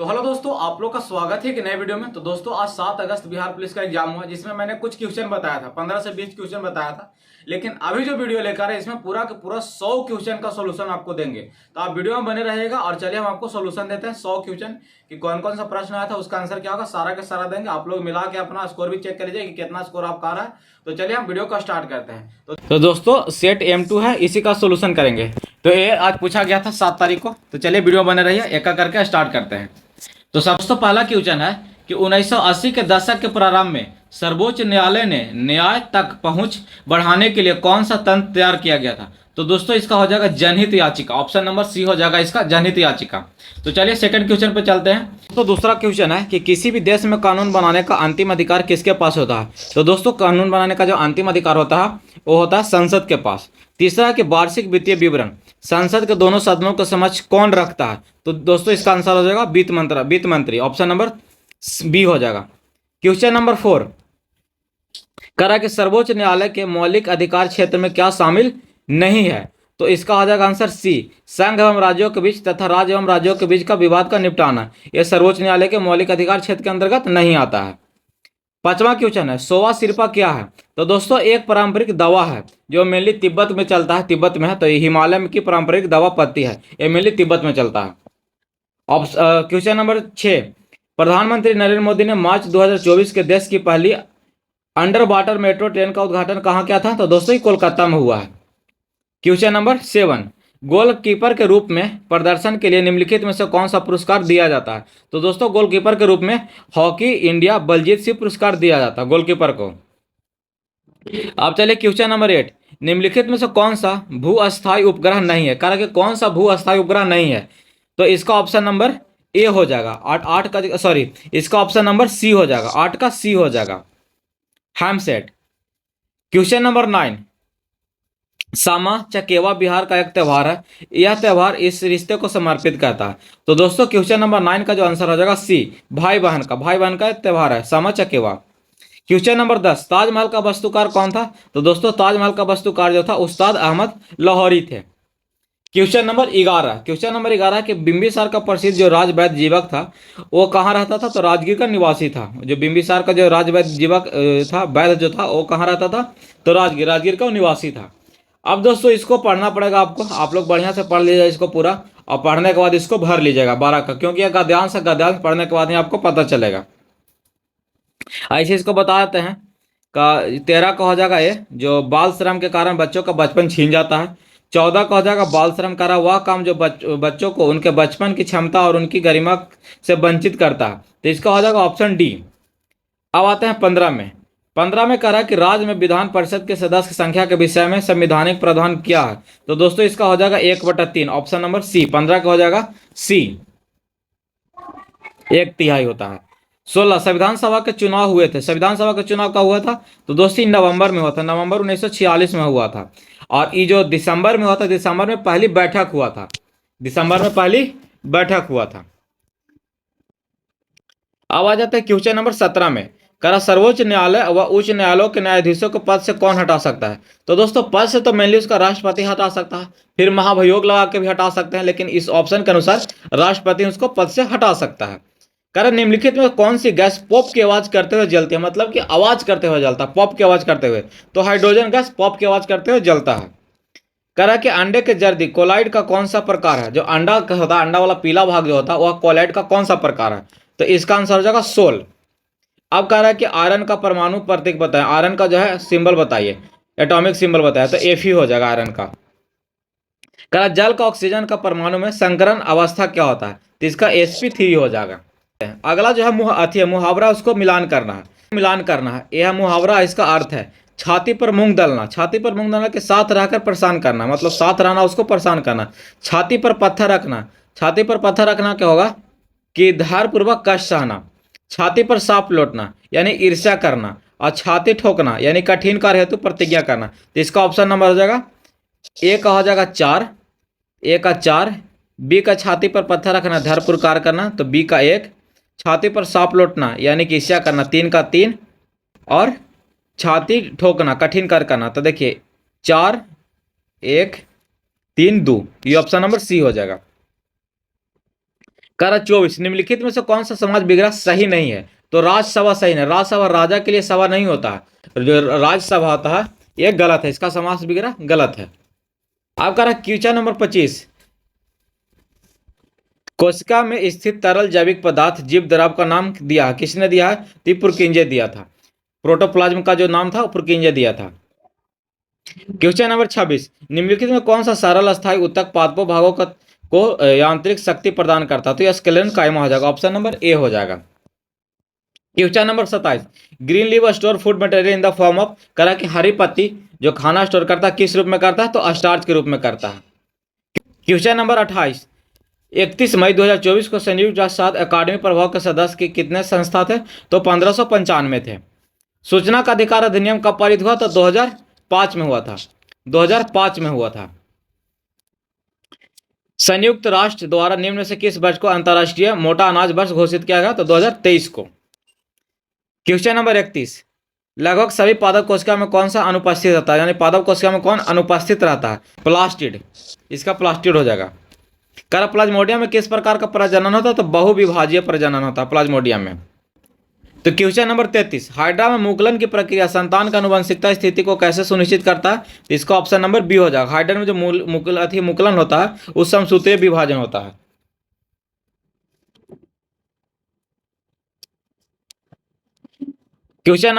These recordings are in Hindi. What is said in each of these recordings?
तो हेलो दोस्तों, आप लोग का स्वागत है कि नए वीडियो में। तो दोस्तों, आज 7 अगस्त बिहार पुलिस का एग्जाम हुआ, जिसमें मैंने कुछ क्वेश्चन बताया था, 15 से 20 क्वेश्चन बताया था। लेकिन अभी जो वीडियो लेकर है, इसमें पूरा का पूरा 100 क्वेश्चन का सोल्यूशन आपको देंगे। तो आप वीडियो में बने रहेगा और चलिए हम आपको सोल्यूशन देते हैं 100 क्वेश्चन कि कौन कौन सा प्रश्न आया था, उसका आंसर क्या होगा, सारा का सारा देंगे। आप लोग मिला के अपना स्कोर भी चेक कर लीजिए कि कितना स्कोर आपका आ रहा है। तो चलिए हम वीडियो को स्टार्ट करते हैं। तो दोस्तों, सेट M2 है, इसी का सोल्यूशन करेंगे। तो ये आज पूछा गया था 7 तारीख को। तो चलिए वीडियो बने रहिए, एक एक करके स्टार्ट करते हैं। तो सबसे पहला क्वेश्चन है कि 1980 के दशक के प्रारंभ में सर्वोच्च न्यायालय ने न्याय तक पहुंच बढ़ाने के लिए कौन सा तंत्र तैयार किया गया था। तो दोस्तों, इसका हो जाएगा जनहित याचिका। ऑप्शन नंबर सी हो जाएगा इसका, जनहित याचिका। तो चलिए सेकंड क्वेश्चन पे चलते हैं। तो दूसरा क्वेश्चन है कि किसी भी देश में कानून बनाने का अंतिम अधिकार किसके पास होता है। तो दोस्तों, कानून बनाने का जो अंतिम अधिकार होता है वो होता है संसद के पास। तीसरा है कि वार्षिक वित्तीय विवरण संसद के दोनों सदनों के समक्ष कौन रखता है। तो दोस्तों, इसका आंसर हो जाएगा वित्त मंत्री। ऑप्शन नंबर बी हो जाएगा। क्वेश्चन नंबर 4 करा कि सर्वोच्च न्यायालय के मौलिक अधिकार क्षेत्र में क्या शामिल नहीं है। तो इसका हो जाएगा आंसर सी, संघ एवं राज्यों के बीच तथा राज्य एवं राज्यों के बीच का विवाद का निपटाना। यह सर्वोच्च न्यायालय के मौलिक अधिकार क्षेत्र के अंतर्गत नहीं आता है। पांचवा क्वेश्चन है सोवा सिरपा क्या है। तो दोस्तों, एक पारंपरिक दवा है जो मेनली तिब्बत में चलता है, तिब्बत में है। तो ये हिमालय की पारंपरिक दवा पत्ती है, ये मेनली तिब्बत में चलता है। क्वेश्चन नंबर 6 प्रधानमंत्री नरेंद्र मोदी ने मार्च 2024 के देश की पहली अंडर वाटर मेट्रो ट्रेन का उद्घाटन कहाँ किया था। तो दोस्तों, ये कोलकाता में हुआ है। क्वेश्चन नंबर 7 गोलकीपर के रूप में प्रदर्शन के लिए निम्नलिखित में से कौन सा पुरस्कार दिया जाता है। तो दोस्तों, गोलकीपर के रूप में हॉकी इंडिया बलजीत सिंह पुरस्कार दिया जाता है गोलकीपर को। अब चलिए क्वेश्चन नंबर 8 निम्नलिखित में से कौन सा भू अस्थायी उपग्रह नहीं है। कारण कि कौन सा भू अस्थायी उपग्रह नहीं है। तो इसका ऑप्शन नंबर ए हो जाएगा। आठ का सॉरी, इसका ऑप्शन नंबर सी हो जाएगा, 8 का सी हो जाएगा, हैमसेट। क्वेश्चन नंबर 9 सामा चकेवा बिहार का एक त्यौहार है। यह त्यौहार इस रिश्ते को समर्पित करता है। तो दोस्तों, क्वेश्चन नंबर 9 का जो आंसर हो जाएगा सी, भाई बहन का त्यौहार है सामा चकेवा। क्वेश्चन नंबर 10 ताजमहल का वास्तुकार कौन था। तो दोस्तों, ताजमहल का वास्तुकार जो था उस्ताद अहमद लाहौरी थे। क्वेश्चन नंबर 11 कि बिंबिसार का प्रसिद्ध जो राजवैद्य जीवक था वो कहाँ रहता था। तो राजगीर का निवासी था। जो बिंबिसार का जो राजवैद्य जीवक था, वैद्य जो था, वो कहाँ रहता था। तो राजगीर का निवासी था। अब दोस्तों, इसको पढ़ना पड़ेगा आपको। आप लोग बढ़िया से पढ़ लीजिएगा इसको पूरा, और पढ़ने के बाद इसको भर लीजिएगा 12 का, क्योंकि यह गद्यांश है। गद्यांश पढ़ने के बाद ही आपको पता चलेगा। ऐसे इसको बता देते हैं का 13 का हो जाएगा ये जो बाल श्रम के कारण बच्चों का बचपन छीन जाता है। 14 का हो जाएगा बाल श्रम करा वह काम जो बच्चों को उनके बचपन की क्षमता और उनकी गरिमा से वंचित करता है। तो इसका हो जाएगा ऑप्शन डी। अब आते हैं 15 में कह रहा है कि राज्य में विधान परिषद के सदस्य की संख्या के विषय में संवैधानिक प्रावधान क्या है। तो दोस्तों, इसका हो जाएगा 1/3, ऑप्शन नंबर सी, 15 का हो जाएगा सी, 1/3 होता है। 16 संविधान सभा के चुनाव हुए थे। संविधान सभा का चुनाव कब हुआ था। तो दोस्तों, नवंबर में हुआ था, नवंबर 1946 में हुआ था। और ये जो दिसंबर में हुआ था, दिसंबर में पहली बैठक हुआ था, दिसंबर में पहली बैठक हुआ था। अब आ जाते हैं क्वेश्चन नंबर 17 में करा सर्वोच्च न्यायालय व उच्च न्यायालयों के न्यायाधीशों को पद से कौन हटा सकता है। तो दोस्तों, पद से तो मेनली उसका राष्ट्रपति हटा सकता है, फिर महाभियोग लगा के भी हटा सकते हैं, लेकिन इस ऑप्शन के अनुसार राष्ट्रपति उसको पद से हटा सकता है। कारण निम्नलिखित में कौन सी गैस पॉप की आवाज करते हुए जलती है, मतलब कि आवाज करते हुए जलता है, पॉप की आवाज करते हुए। तो हाइड्रोजन गैस पॉप की आवाज करते हुए जलता है। करा कि अंडे के जर्दी कोलाइड का कौन सा प्रकार है। जो अंडा होता है, अंडा वाला पीला भाग जो होता है, वह कोलाइड का कौन सा प्रकार है। तो इसका आंसर हो जाएगा सोल। अब कह रहा है कि आयरन का परमाणु प्रतीक बताएं, आयरन का जो है सिंबल बताइए, एटॉमिक सिंबल बताया। तो एफ ही हो जाएगा आयरन का। कह रहा जल का ऑक्सीजन का परमाणु में संकरण अवस्था क्या होता है। तो इसका sp3 हो जाएगा। अगला जो है मुहावरा, उसको मिलान करना है। यह मुहावरा, इसका अर्थ है छाती पर मूंग दलना। छाती पर मूंग दलना के साथ रहकर परेशान करना, मतलब साथ रहना, उसको परेशान करना। छाती पर पत्थर रखना, छाती पर पत्थर रखना क्या होगा कि ध्यानपूर्वक कष्ट सहना। छाती पर सांप लौटना यानी ईर्ष्या करना, और छाती ठोकना यानी कठिन कार्य हेतु प्रतिज्ञा करना। तो इसका ऑप्शन नंबर हो जाएगा ए का हो जाएगा 4, ए का 4, बी का छाती पर पत्थर रखना ध्यानपूर्वक कार्य करना, तो बी का 1, छाती पर सांप लौटना यानी कि ईर्ष्या करना 3 का 3, और छाती ठोकना कठिन कार्य करना। तो देखिए 4 1 3 2, ये ऑप्शन नंबर सी हो जाएगा। कह रहा 24, निम्नलिखित में से कौन सा समाज विग्रह सही नहीं है? तो राजसभा सही नहीं, राजसभा राजा के लिए सभा नहीं होता है, जो राज्यसभा होता है ये गलत है, इसका समास विग्रह गलत है। अब कह रहा क्वेश्चन नंबर 25, कोशिका में स्थित तरल जैविक पदार्थ जीव द्रव का नाम दिया है, किसने दिया है? तो पुरकिंजे दिया था, प्रोटोप्लाज्म का जो नाम था वो पुरकिंजे दिया था। क्वेश्चन नंबर 26, निम्नलिखित में कौन सा सरल स्थायी उत्तक पादपों भागों को यांत्रिक शक्ति प्रदान करता है? तो यह स्केलेटन कायमा हो जाएगा, ऑप्शन नंबर ए हो जाएगा। Question number 27, green leave store food material in the form of, करा कि हरी पत्ती जो खाना स्टोर करता है किस रूप में करता है? तो स्टार्च के रूप में करता है। क्वेश्चन नंबर 28, 31 मई 2024 को संयुक्त राष्ट्र सात अकादमी प्रभाव के सदस्य के कितने संस्था थे? तो 1595 थे। सूचना का अधिकार अधिनियम कब पारित हुआ? तो 2005 में हुआ था, 2005 में हुआ था। संयुक्त राष्ट्र द्वारा निम्न से किस वर्ष को अंतर्राष्ट्रीय मोटा अनाज वर्ष घोषित किया गया? तो 2023 को। क्वेश्चन नंबर 31, लगभग सभी पादप कोशिका में कौन सा अनुपस्थित रहता है? यानी पादप कोशिका में कौन अनुपस्थित रहता है? प्लास्टिड, इसका प्लास्टिड हो जाएगा। कर प्लाज्मोडियम में किस प्रकार का प्रजनन होता है? तो बहुविभाजीय प्रजनन होता है प्लाज्मोडियम में। तो क्वेश्चन नंबर 33, हाइड्रा में मुकुलन की प्रक्रिया संतान का अनुवंशिकता स्थिति को कैसे सुनिश्चित करता है? तो इसका ऑप्शन नंबर बी हो जाएगा। हाइड्रा में जो मुकुलन होता है उस समसूत्रीय विभाजन होता है। क्वेश्चन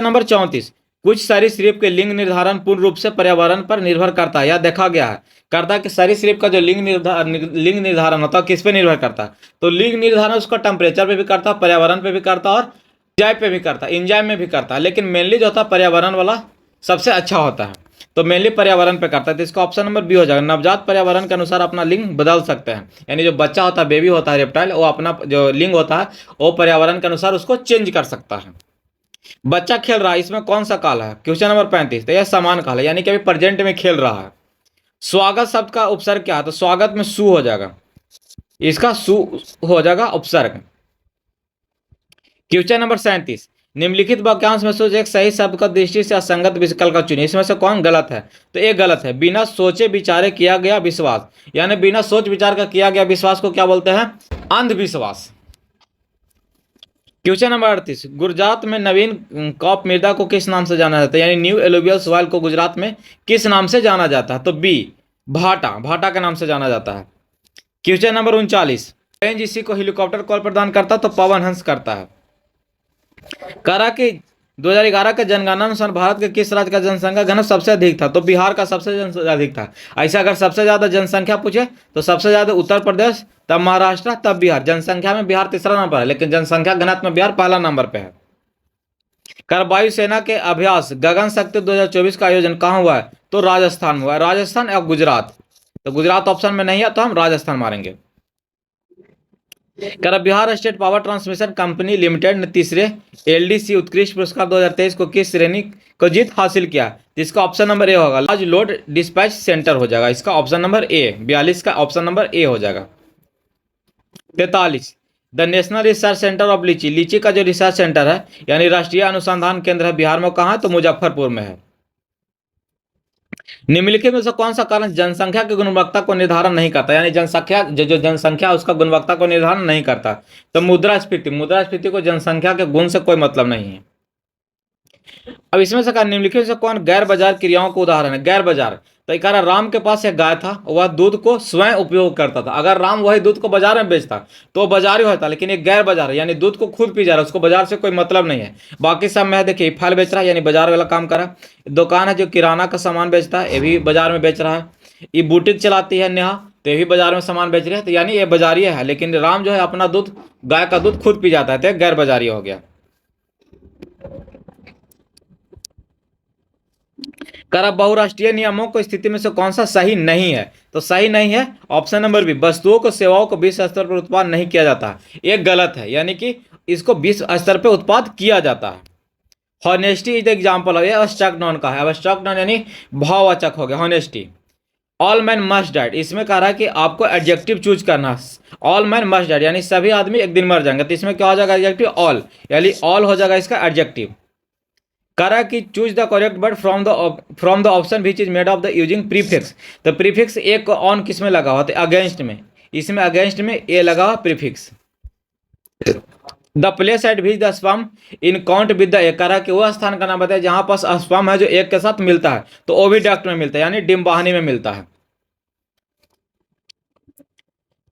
नंबर 34, कुछ सरीसृप के लिंग निर्धारण पूर्ण रूप से पर्यावरण पर निर्भर करता है, यह देखा गया है करता है कि सरीसृप का जो लिंग निर्धारण होता है किस पे निर्भर करता है? तो लिंग निर्धारण उसका टेम्परेचर पे भी करता है, पर्यावरण पे भी करता है और एंजाइम पे भी करता है, एंजाइम में भी करता है, लेकिन मेनली जो होता है पर्यावरण वाला सबसे अच्छा होता है, तो मेनली पर्यावरण पे करता है। तो इसका ऑप्शन नंबर बी हो जाएगा। नवजात पर्यावरण के अनुसार अपना लिंग बदल सकते हैं, यानी जो बच्चा होता है, बेबी होता है रेप्टाइल, वो अपना जो लिंग होता है वो पर्यावरण के अनुसार उसको चेंज कर सकता है। बच्चा खेल रहा है, इसमें कौन सा काल है? क्वेश्चन नंबर 35, तो यह समान काल है, यानी कि अभी प्रेजेंट में खेल रहा है। स्वागत शब्द का उपसर्ग क्या है? तो स्वागत में सु हो जाएगा, इसका सु हो जाएगा उपसर्ग। क्वेश्चन नंबर 37, निम्नलिखित वाक्यांश में से एक सही शब्द का दृष्टि से असंगत विकल्प का चुनिए, इसमें से कौन गलत है? तो एक गलत है, बिना सोचे विचारे किया गया विश्वास, यानी बिना सोच विचार का किया गया विश्वास को क्या बोलते हैं? अंधविश्वास। क्वेश्चन नंबर 38, गुजरात में नवीन कॉप मृदा को किस नाम से जाना जाता है? यानी न्यू एलुवियल सॉइल को गुजरात में किस नाम से जाना जाता है? तो बी, भाटा, भाटा के नाम से जाना जाता है। क्वेश्चन नंबर 39, ओएनजीसी को हेलीकॉप्टर कॉल प्रदान करता तो पवन हंस करता है। करा कि 2011 के जनगणना अनुसार भारत के किस राज्य का जनसंख्या घनत्व सबसे अधिक था? तो बिहार का सबसे अधिक था। ऐसा अगर सबसे ज्यादा जनसंख्या पूछे तो सबसे ज्यादा उत्तर प्रदेश, तब महाराष्ट्र, तब बिहार। जनसंख्या में बिहार तीसरा नंबर है, लेकिन जनसंख्या घनत्व में बिहार पहला नंबर पे है। कर वायुसेना के अभ्यास गगन शक्ति 2024 का आयोजन कहाँ हुआ है? तो राजस्थान में हुआ है, राजस्थान या गुजरात। तो गुजरात ऑप्शन में नहीं है तो हम राजस्थान मारेंगे। कर Bihar state power transmission company limited ने तीसरे एलडीसी उत्कृष्ट पुरस्कार 2023 को किस श्रेणी को जीत हासिल किया? इसका ऑप्शन नंबर ए होगा, लार्ज लोड डिस्पैच सेंटर हो जाएगा, इसका ऑप्शन नंबर ए, 42 का ऑप्शन नंबर ए हो जाएगा। 43, the national research centre of लीची, लीची का जो रिसर्च सेंटर है यानी राष्ट्रीय अनुसंधान केंद्र है बिहार में, कहाँ है? तो मुजफ्फरपुर में है। निम्नलिखित में से कौन सा कारण जनसंख्या की गुणवत्ता को निर्धारण नहीं करता? यानी जनसंख्या जो जनसंख्या उसका गुणवत्ता को निर्धारण नहीं करता? तो मुद्रास्फीति, मुद्रास्फीति को जनसंख्या के गुण से कोई मतलब नहीं है। अब इसमें से निम्नलिखित से कौन गैर बाजार क्रियाओं का उदाहरण है? गैर बाजार, तो एक राम के पास एक गाय था, वह दूध को स्वयं उपयोग करता था। अगर राम वही दूध को बाजार में बेचता तो बाजार ही होता, लेकिन एक गैर बाजार है, यानी दूध को खुद पी जा रहा है, उसको बाजार से कोई मतलब नहीं है। बाकी सब में देखिए फल बेच रहा है, यानी बाजार वाला काम कर रहा है। दुकान है जो किराना का सामान बेचता है, ये भी बाजार में बेच रहा है। ये बुटीक चलाती है नेहा, तो ये भी बाजार में सामान बेच रहे हैं, तो यानी ये बाजारी है। लेकिन राम जो है अपना दूध, गाय का दूध खुद पी जाता है, तो गैर बाजारी हो गया। कर बहुराष्ट्रीय नियमों को स्थिति में से कौन सा सही नहीं है? तो सही नहीं है ऑप्शन नंबर बी, वस्तुओं को सेवाओं को विश्व स्तर पर उत्पाद नहीं किया जाता, एक गलत है, यानी कि इसको विश्व स्तर पर उत्पाद किया जाता है। हॉनेस्टी इज एग्जाम्पल है, अब्स्ट्रैक्ट नॉन का है, अब्स्ट्रैक्ट नॉन यानी भाववाचक हो गया honesty. All man must diet, इसमें कह रहा है कि आपको एडजेक्टिव चूज करना, ऑल मैन मस्ट डाइट यानी सभी आदमी एक दिन मर जाएंगे, तो इसमें क्या हो जाएगा? एडजेक्टिव ऑल, यानी ऑल हो जाएगा इसका एडजेक्टिव। करा कि choose the correct word from the option which is made of the using prefix, तो प्रीफिक्स एक ऑन किस में लगा हुआ? तो अगेंस्ट में, इसमें अगेंस्ट में ए लगा हुआ prefix. The place at which the sperm in count with the एक, कह रहा कि वह स्थान का नाम बताए जहां पर स्पर्म है जो एक के साथ मिलता है, तो ओविडक्ट में मिलता है यानी डिंबवाहिनी में मिलता है।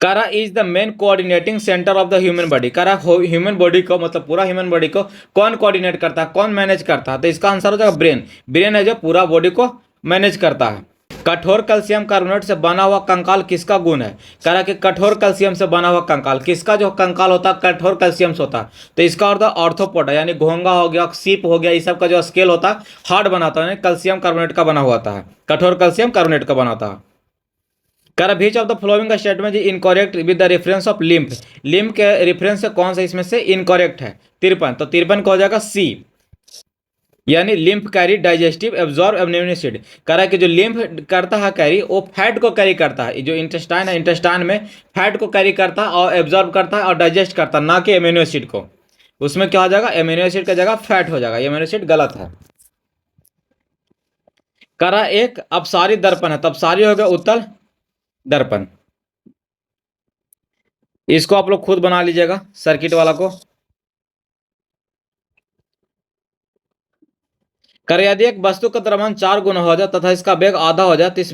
करा is the main coordinating centre of the human body. करा ह्यूमन बॉडी को मतलब पूरा ह्यूमन बॉडी को कौन कोऑर्डिनेट करता है, कौन मैनेज करता है, तो इसका आंसर हो जाएगा ब्रेन। ब्रेन है जो पूरा बॉडी को मैनेज करता है। कठोर कैल्शियम कार्बोनेट से बना हुआ कंकाल किसका गुण है। कह रहा कि कठोर कैल्शियम से बना हुआ कंकाल, किसका जो कंकाल होता है कठोर कैल्शियम से होता है, तो इसका होता है ऑर्थोपोडा यानी घोंगा हो गया, सीप हो गया, इस सब का जो स्केल होता है हार्ड बनाता है, कैल्शियम कार्बोनेट का बना हुआ होता है, कठोर कैल्शियम कार्बोनेट का बनाता है। कर which of the following statement is incorrect with the reference of lymph. Lymph के रेफरेंस से कौन सा इसमें से इनकरेक्ट है, 53, तो 53 का हो जाएगा सी, यानी लिम्फ कैरी डाइजेस्टिव एब्जॉर्ब एम्यूनिसिड। कह रहा है कि जो लिम्फ करता है कैरी, वो फैट को कैरी करता है, जो इंटेस्टाइन है इंटेस्टाइन में फैट को कैरी करता है और एब्जॉर्ब करता है और डाइजेस्ट करता है, ना कि एमिनो एसिड को। उसमें क्या हो जाएगा, एमिनो एसिड का जगह फैट हो जाएगा, एमिनो एसिड गलत है। कह रहा एक अपसारी दर्पण है, तब सारी हो गया उत्तल दर्पण। इसको आप लोग खुद बना लीजिएगा सर्किट वाला को। कर यदि एक वस्तु का द्रव्यमान 4 गुना हो जाए तथा इसका वेग आधा हो जाए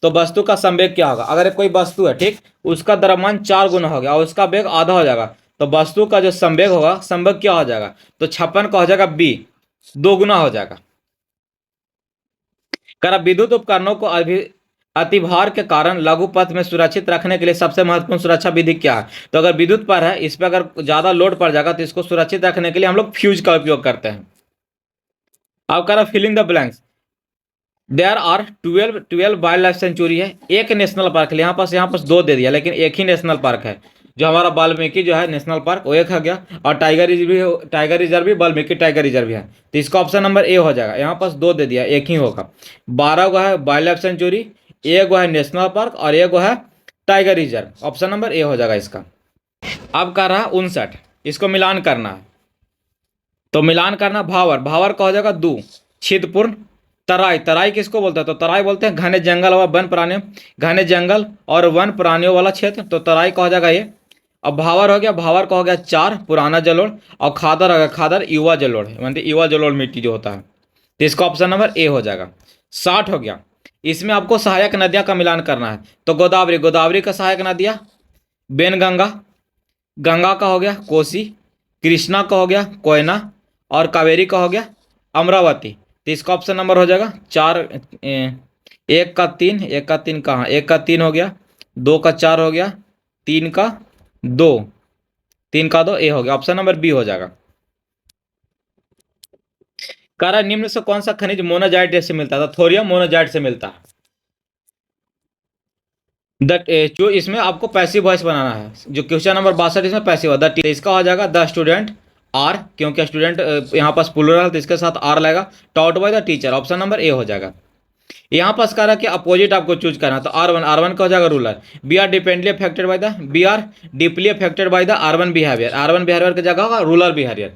तो वस्तु का संवेग क्या होगा। अगर कोई वस्तु है ठीक, उसका द्रव्यमान 4 गुना हो गया और उसका वेग आधा हो जाएगा, तो वस्तु का जो संवेग होगा, संवेग क्या हो जाएगा, तो 56 का हो जाएगा बी, 2 गुना हो जाएगा। कर विद्युत उपकरणों को अतिभार के कारण लघु पथ में सुरक्षित रखने के लिए सबसे महत्वपूर्ण सुरक्षा विधि क्या है। तो अगर विद्युत पर है, इस पर अगर ज्यादा लोड पड़ जाएगा तो इसको सुरक्षित रखने के लिए हम लोग फ्यूज का उपयोग करते हैं। अब करा filling the blanks. There are 12 wild life sanctuary है, एक नेशनल पार्क है, यहाँ पास 2 दे दिया, लेकिन एक ही नेशनल पार्क है जो हमारा वाल्मीकि जो है नेशनल पार्क, वो एक हो गया, और टाइगर रिजर्व भी वाल्मीकि टाइगर रिजर्व है, तो इसका ऑप्शन नंबर ए हो जाएगा। यहाँ पास 2 दे दिया, एक ही होगा। 12 गो है वाइल्ड लाइफ सेंचुरी, एक गो है नेशनल पार्क और एक गो है tiger reserve, option number A हो जाएगा इसका। अब कर रहा 59, इसको मिलान करना है, तो मिलान करना भावर, भावर का हो जाएगा 2, छिदपूर्ण, तराई, तराई किसको बोलते हैं, तो तराई बोलते हैं घने जंगल और वन प्राणियों, घने जंगल और वन प्राणियों वाला क्षेत्र, तो तराई का हो जाएगा ये। अब भावर हो गया, भावर का हो गया 4, पुराना जलोढ़, और खादर हो गया, खादर युवा जलोढ़, मतलब युवा जलोढ़ मिट्टी जो होता है, तो इसका ऑप्शन नंबर ए हो जाएगा। 60 हो गया, इसमें आपको सहायक नदियां का मिलान करना है, तो गोदावरी, गोदावरी का सहायक नदियां बेनगंगा, गंगा का हो गया कोसी, कृष्णा का हो गया कोयना, और कावेरी का हो गया अमरावती, तो इसका ऑप्शन नंबर हो जाएगा 4, 1 का 3, 1 का 3 कहाँ, 1 का 3 हो गया, 2 का 4 हो गया, 3 का 2, 3 का 2, ए हो गया, ऑप्शन नंबर बी हो जाएगा। कह निम्न से कौन सा खनिज मोनाजाइट से मिलता था, थोरियम मोनाजाइट से मिलता है। जो इसमें आपको पैसिव वॉइस बनाना है, जो क्वेश्चन नंबर 62 इसमें पैसिव है, इसका हो जाएगा द स्टूडेंट, आर, क्योंकि स्टूडेंट यहाँ पास प्लूरल तो इसके साथ आर लगेगा, taught by the teacher, option number A हो जाएगा। यहाँ पास कह रहा है कि अपोजिट आपको चूज करना, तो R1 का हो जाएगा ruler, be are deeply affected by the, be are deeply affected by the R1 behaviour, R1 behaviour की जगह होगा रूलर बिहेवियर।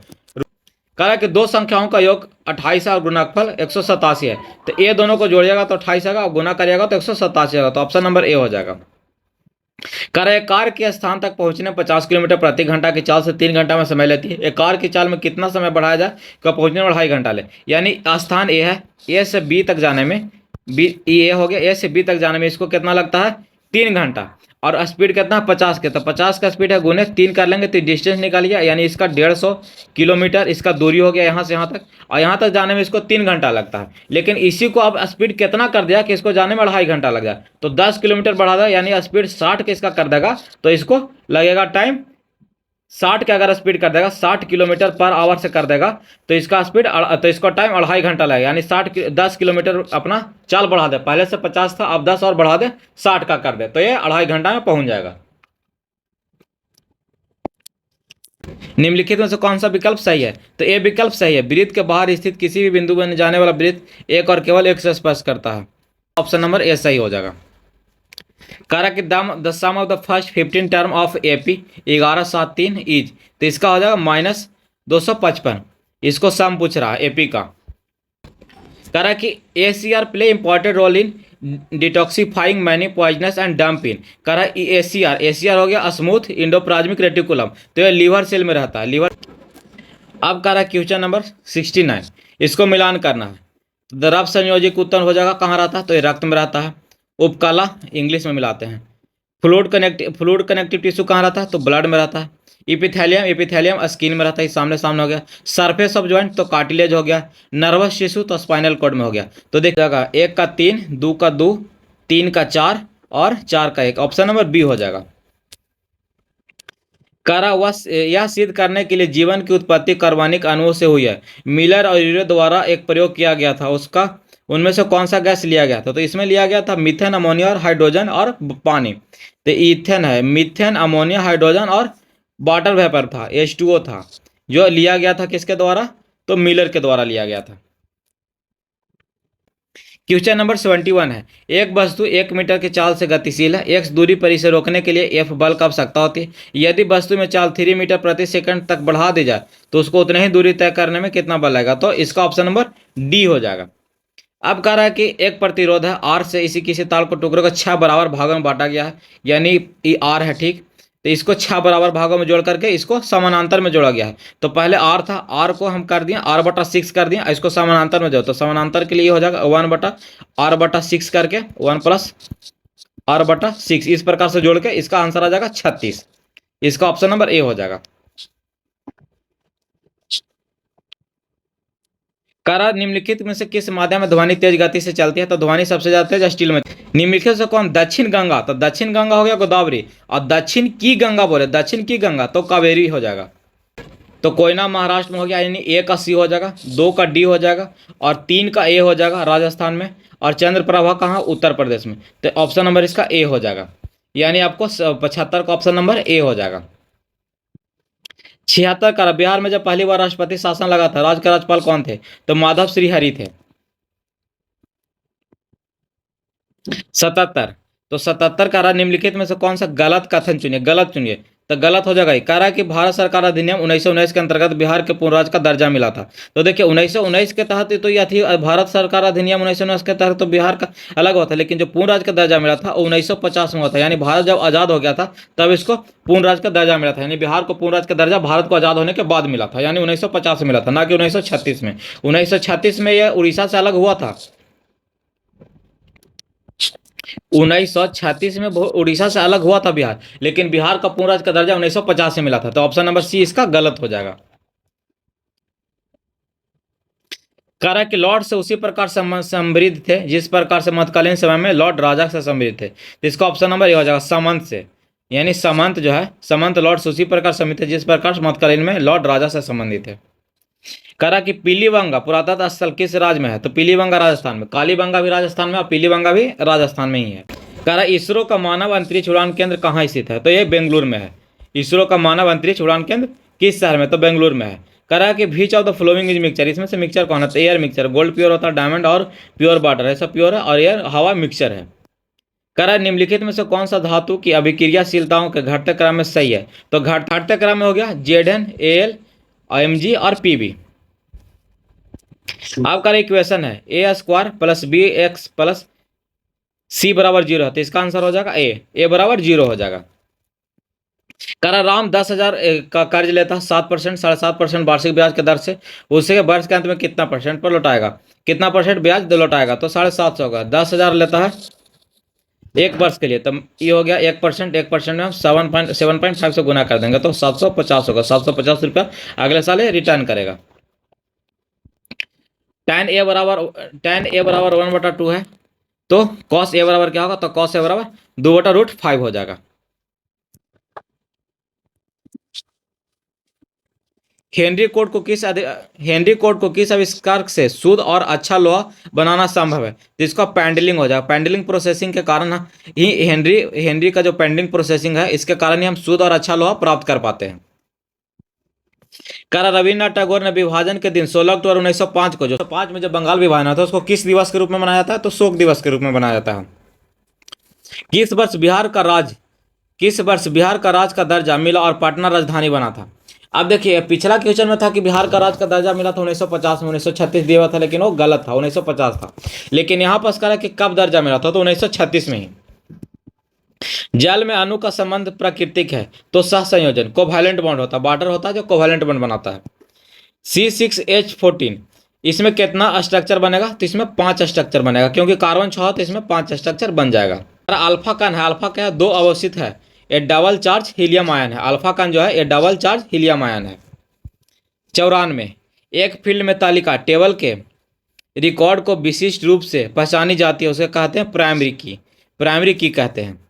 कह रहा है कि 2 संख्याओं का योग 28 और गुणनफल 187 है, तो ये दोनों को जोड़िएगा तो 28 आएगा और गुना करिएगा तो 187 आएगा, तो ऑप्शन नंबर ए हो जाएगा। कह रहा है कार के स्थान तक पहुंचने 50 किलोमीटर प्रति घंटा की चाल से 3 घंटा में समय लेती है, एक कार की चाल में कितना समय बढ़ाया जाए कि पहुंचने में 2.5 घंटा ले, यानी स्थान ए है, ए से बी तक जाने में, बी ए हो गया, ए से बी तक जाने में इसको कितना लगता है 3 घंटा, और स्पीड कितना 50 के, तो 50 का स्पीड है गुने 3 कर लेंगे तो डिस्टेंस निकालिए, यानी इसका 150 किलोमीटर इसका दूरी हो गया यहाँ से यहाँ तक, और यहाँ तक जाने में इसको 3 घंटा लगता है, लेकिन इसी को अब स्पीड कितना कर दिया कि इसको जाने में 2.5 घंटा लग जाए, तो 10 किलोमीटर बढ़ा दे, यानी स्पीड 60 के इसका कर देगा, तो इसको लगेगा टाइम 60 के, अगर स्पीड कर देगा 60 किलोमीटर पर आवर से कर देगा तो इसका स्पीड, तो इसका टाइम 2.5 घंटा लगेगा, यानी 10 किलोमीटर अपना चाल बढ़ा दे, पहले से 50 था अब 10 और बढ़ा दे 60 का कर दे, तो ये 2.5 घंटा में पहुंच जाएगा। निम्नलिखित में से कौन सा विकल्प सही है, तो ए विकल्प सही है, वृत्त के बाहर स्थित किसी भी बिंदु में जाने वाला वृत्त एक और केवल एक से स्पर्श करता है, ऑप्शन नंबर ए सही हो जाएगा। कह रहा कि the sum of the first 15 term of AP 1173 is, तो इसका हो जाएगा -255, इसको सम पूछ रहा है एपी का। कह रहा कि ACR play important role in detoxifying many poisonous and dumping. कह रहा है एसीआर, एसीआर हो गया स्मूथ इंडोप्लाज्मिक रेटिकुलम, तो ये लीवर सेल में रहता है, लीवर। अब कह रहा है क्वेश्चन नंबर 69, इसको मिलान करना है। द्रव संयोजक उत्पन्न हो जाएगा, कहाँ रहता है, तो ये रक्त में रहता है। उपकला इंग्लिश में मिलाते हैं। फ्लूइड कनेक्टिव टिश्यू कहाँ रहता है, तो ब्लड में रहता है। इपिथेलियम, इपिथेलियम स्किन में रहता है, सामने सामने हो गया। सरफेस ऑफ ज्वाइंट तो कार्टिलेज हो गया। नर्वस टिश्यू तो स्पाइनल कॉर्ड में हो गया। तो देख जाएगा 1 का 3, 2 का 2, 3 का 4 और 4 का 1, ऑप्शन नंबर बी हो जाएगा। करा हुआ यह सिद्ध करने के लिए जीवन की उत्पत्ति कार्बनिक अणुओं से हुई है। मिलर और यूरे द्वारा एक प्रयोग किया गया था, उसका उनमें से कौन सा गैस लिया गया था, तो इसमें लिया गया था मीथेन, अमोनिया और हाइड्रोजन और पानी। तो ईथेन है, मीथेन, अमोनिया, हाइड्रोजन और वाटर वेपर था, H2O था, जो लिया गया था किसके द्वारा, तो मिलर के द्वारा लिया गया था। क्वेश्चन नंबर 71 है, एक वस्तु 1 मीटर की चाल से गतिशील है, x दूरी पर इसे रोकने के लिए F बल की आवश्यकता होती है। यदि वस्तु में चाल 3 मीटर प्रति सेकंड तक बढ़ा दी जाए तो उसको उतने ही दूरी तय करने में कितना बल लगेगा, तो इसका ऑप्शन नंबर डी हो जाएगा। अब कह रहा है कि एक प्रतिरोध है R से इसी किसी तार को टुकड़े को 6 बराबर भागों में बांटा गया है, यानी ये R है, ठीक। तो इसको 6 बराबर भागों में जोड़ करके इसको समानांतर में जोड़ा गया है। तो पहले R था, R को हम कर दिए R/6 कर दिए, इसको समानांतर में जोड़, तो समानांतर के लिए हो जाएगा 1/R/6 करके 1 प्लस R/6, इस प्रकार से जोड़ के इसका आंसर आ जाएगा 36। इसका ऑप्शन नंबर ए हो जाएगा। करा निम्नलिखित में से किस माध्यम में ध्वनि तेज गति से चलती है, तो ध्वनि सबसे ज्यादा तेज स्टील में। निम्नलिखित से कौन, दक्षिण गंगा, तो दक्षिण गंगा हो गया गोदावरी, और दक्षिण की गंगा बोले, दक्षिण की गंगा तो कावेरी हो जाएगा। तो कोयना महाराष्ट्र में हो गया, यानी 1 का सी हो जाएगा, 2 का डी हो जाएगा और 3 का ए हो जाएगा राजस्थान में, और चंद्रप्रभा कहाँ, उत्तर प्रदेश में। तो ऑप्शन नंबर इसका ए हो जाएगा, यानी आपको 75 का ऑप्शन नंबर ए हो जाएगा। 76 का, बिहार में जब पहली बार राष्ट्रपति शासन लगा था, राज्य के राज्यपाल कौन थे, तो माधव श्री हरि थे। 77, तो 77 का निम्नलिखित में से कौन सा गलत कथन चुनिए, गलत चुनिए, तो गलत हो जाएगा। कह रहा है कि भारत सरकार अधिनियम 1919 के अंतर्गत बिहार के पूर्ण राज्य का दर्जा मिला था। तो देखिए 1919 के तहत तो यह थी, भारत सरकार अधिनियम 1919 के तहत तो बिहार का अलग हुआ था, लेकिन जो पूर्ण राज्य का दर्जा मिला था 1950 में हुआ था, यानी भारत जब आज़ाद हो गया था तब इसको पूर्ण राज्य का दर्जा मिला था, यानी बिहार को पूर्ण राज्य का दर्जा भारत को आज़ाद होने के बाद मिला था, यानी 1950 में मिला था, ना कि 1936 में। 1936 में यह उड़ीसा से अलग हुआ था, 1936 में उड़ीसा से अलग हुआ था बिहार, लेकिन बिहार का पूर्ण राज्य का दर्जा 1950 से मिला था। तो ऑप्शन नंबर सी इसका गलत हो जाएगा। कह रहा है कि लॉर्ड से उसी प्रकार समृद्ध थे जिस प्रकार से मध्यकालीन समय में लॉर्ड राजा से समृद्ध थे। तो इसका ऑप्शन नंबर ये हो जाएगा सामंत से, यानी सामंत जो है, सामंत लॉर्ड से उसी प्रकार समृद्ध थे जिस प्रकार से मध्यकालीन में लॉर्ड राजा से संबंधित है। कह रहा कि पीलीबंगा पुरातत्व स्थल किस राज्य में है, तो पीलीबंगा राजस्थान में, कालीबंगा भी राजस्थान में और पीलीबंगा भी राजस्थान में ही है। कह रहा इसरो का मानव अंतरिक्ष उड़ान केंद्र कहाँ स्थित है, तो ये बेंगलुरु में है। इसरो का मानव अंतरिक्ष उड़ान केंद्र किस शहर में, तो बेंगलुरु में है। कह रहा है कि which of the following is mixture, इसमें से मिक्सचर कौन है, तो एयर मिक्सचर, गोल्ड प्योर होता है, डायमंड और प्योर वाटर ऐसा प्योर है, और एयर हवा मिक्सचर है। कह रहा है निम्नलिखित में से कौन सा धातु की अभिक्रियाशीलताओं के घटते क्रम में सही है, तो घटते क्रम में हो गया Zn, Al, Mg और Pb। आपका इक्वेशन है a² plus bx plus c बराबर 0 है, तो इसका आंसर हो जाएगा a बराबर 0 हो जाएगा। कह रहा राम 10,000 का कर्ज लेता 7%, 7.5% वार्षिक ब्याज के दर से, उसके वर्ष के अंत में कितना परसेंट पर लौटाएगा, कितना परसेंट ब्याज लौटाएगा, तो 750 होगा। 10,000 लेता है एक वर्ष के लिए, तो ये हो गया 1%, 1% में हम 7.5 से गुना कर देंगे तो 750 होगा। 750 रुपया अगले साल रिटर्न करेगा। tan a बराबर 1/2 है, तो cos a बराबर क्या होगा, तो cos a बराबर 2/√5 हो जाएगा। हेनरी कोड को किस आविष्कार से शुद्ध और अच्छा लोहा बनाना संभव है, जिसका पेंडलिंग हो जाएगा। पेंडलिंग प्रोसेसिंग के कारण ही हेनरी का जो पेंडलिंग प्रोसेसिंग है, इसके कारण ही हम शुद्ध और अच्छा लोहा प्राप्त कर पाते हैं। करा रविन्द्रनाथ टैगोर ने विभाजन के दिन 16 अक्टूबर 1905 को, जो 5 में जब बंगाल विभाजन था, उसको किस दिवस के रूप में मनाया जाता है, तो शोक दिवस के रूप में मनाया जाता है। किस वर्ष बिहार का राज का दर्जा मिला और पटना राजधानी बना था। अब देखिए पिछला क्वेश्चन में था कि बिहार का राज्य का दर्जा मिला था 1950 में, 1936 दिया हुआ था लेकिन वो गलत था, 1950 था। लेकिन यहाँ पर करा कि कब दर्जा मिला था, तो 1936 में ही। जल में अणु का संबंध प्राकृतिक है तो सह संयोजन कोवैलेंट बॉन्ड होता है, वाटर होता है जो कोवैलेंट बॉन्ड बनाता है। C6H14 इसमें कितना स्ट्रक्चर बनेगा, तो इसमें 5 स्ट्रक्चर बनेगा, क्योंकि कार्बन 6 तो इसमें 5 स्ट्रक्चर बन जाएगा। अल्फा कण है, अल्फा क्या है, 2 अवस्थित है, ये डबल चार्ज हीलियम आयन है। अल्फा कण जो है ये डबल चार्ज हीलियम आयन है। 94 एक फील्ड में तालिका टेबल के रिकॉर्ड को विशिष्ट रूप से पहचानी जाती है, उसे कहते हैं प्राइमरी की, प्राइमरी की कहते हैं।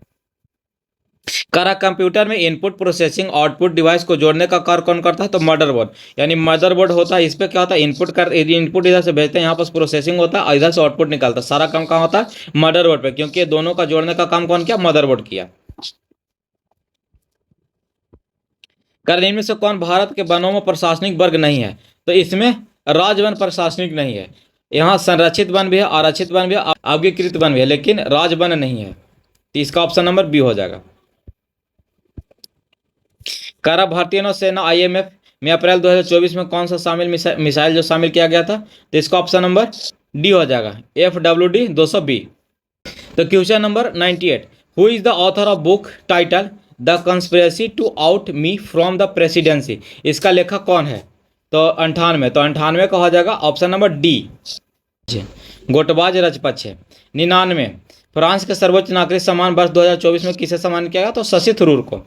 करा कंप्यूटर में इनपुट प्रोसेसिंग आउटपुट डिवाइस को जोड़ने का कार्य कौन करता है, तो मदरबोर्ड, यानी मदरबोर्ड होता है। इस पे क्या होता है, इनपुट इधर से भेजते हैं, यहाँ पर प्रोसेसिंग होता है, इधर से आउटपुट निकलता है। सारा काम कहाँ होता है, मदरबोर्ड पे, क्योंकि ये दोनों का जोड़ने का काम कौन किया, मदरबोर्ड किया। कर इनमें से कौन भारत के वनों में प्रशासनिक वर्ग नहीं है, तो इसमें राजवन प्रशासनिक नहीं है। यहाँ संरक्षित वन भी है, आरक्षित वन भी है, अवगीकृत वन भी है, लेकिन राजवन नहीं है। तो इसका ऑप्शन नंबर बी हो जाएगा। करा भारतीय नौसेना IMF में अप्रैल 2024 में कौन सा शामिल मिसाइल जो शामिल किया गया था, तो इसका ऑप्शन नंबर डी हो जाएगा, FWD 200B। तो question number 98, who is the author of book title the conspiracy to out me from the presidency, इसका लेखक कौन है, तो 98, तो 98 का हो जाएगा option number D, Gotabaya Rajapaksa. 99 France के सर्वोच्च नागरिक सम्मान वर्ष 2024 में किसे सम्मानित किया गया, तो शशि थरूर को।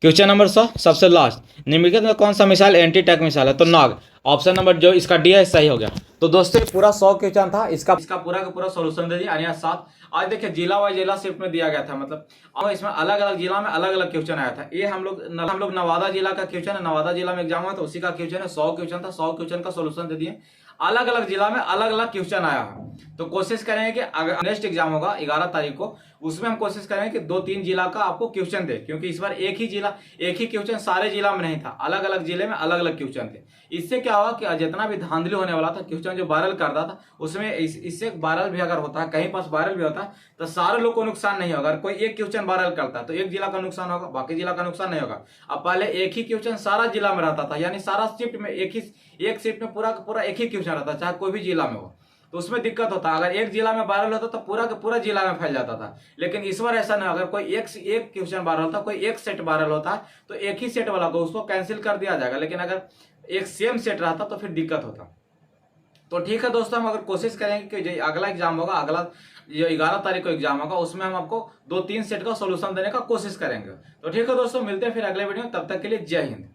क्वेश्चन नंबर 100 सबसे लास्ट, निम्नलिखित में कौन सा मिसाइल एंटी टैंक मिसाइल है, तो नाग, ऑप्शन नंबर जो इसका डी है सही हो गया। तो दोस्तों पूरा 100 क्वेश्चन था, इसका पूरा का पूरा सोल्यूशन दे दिया। यानी 7 आज देखिए जिला वाइज जिला शिफ्ट में दिया गया था, मतलब अब इसमें अलग अलग जिला में अलग अलग क्वेश्चन आया था। ये हम लोग नवादा जिला का क्वेश्चन है, नवादा जिला में एग्जाम हुआ तो उसी का क्वेश्चन है, 100 क्वेश्चन था, 100 क्वेश्चन का सोल्यूशन दे दिए। अलग अलग जिला में अलग अलग क्वेश्चन आया है, तो कोशिश करेंगे कि अगर नेक्स्ट एग्जाम होगा 11 तारीख को, उसमें हम कोशिश करेंगे कि 2-3 जिला का आपको क्वेश्चन दे, क्योंकि इस बार एक ही क्वेश्चन सारे जिला में नहीं था, अलग अलग जिले में अलग अलग क्वेश्चन थे। इससे क्या हुआ कि जितना भी धांधली होने वाला था, क्वेश्चन जो वायरल करता था उसमें इससे वायरल भी अगर होता है, कहीं पास वायरल भी होता है, तो सारे लोग को नुकसान नहीं होगा। अगर कोई एक क्वेश्चन वायरल करता है तो एक जिला का नुकसान होगा, बाकी जिला का नुकसान नहीं होगा। अब पहले एक ही क्वेश्चन सारा जिला में रहता था, यानी सारा शिफ्ट में एक शिफ्ट में पूरा का पूरा एक ही क्वेश्चन रहता, चाहे कोई भी जिला में हो, तो उसमें दिक्कत होता। अगर एक जिला में वायरल होता तो पूरा का पूरा जिला में फैल जाता था। लेकिन इस बार ऐसा नहीं, अगर कोई एक क्वेश्चन वायरल होता, कोई एक सेट वायरल होता है, तो एक ही सेट वाला को उसको कैंसिल कर दिया जाएगा। लेकिन अगर एक सेम सेट रहता तो फिर दिक्कत होता। तो ठीक है दोस्तों, हम अगर कोशिश करेंगे कि जो अगला एग्जाम होगा, अगला जो 11 तारीख को एग्जाम होगा, उसमें हम आपको 2-3 सेट का सोल्यूशन देने का कोशिश करेंगे। तो ठीक है दोस्तों, मिलते हैं फिर अगले वीडियो में, तब तक के लिए जय हिंद।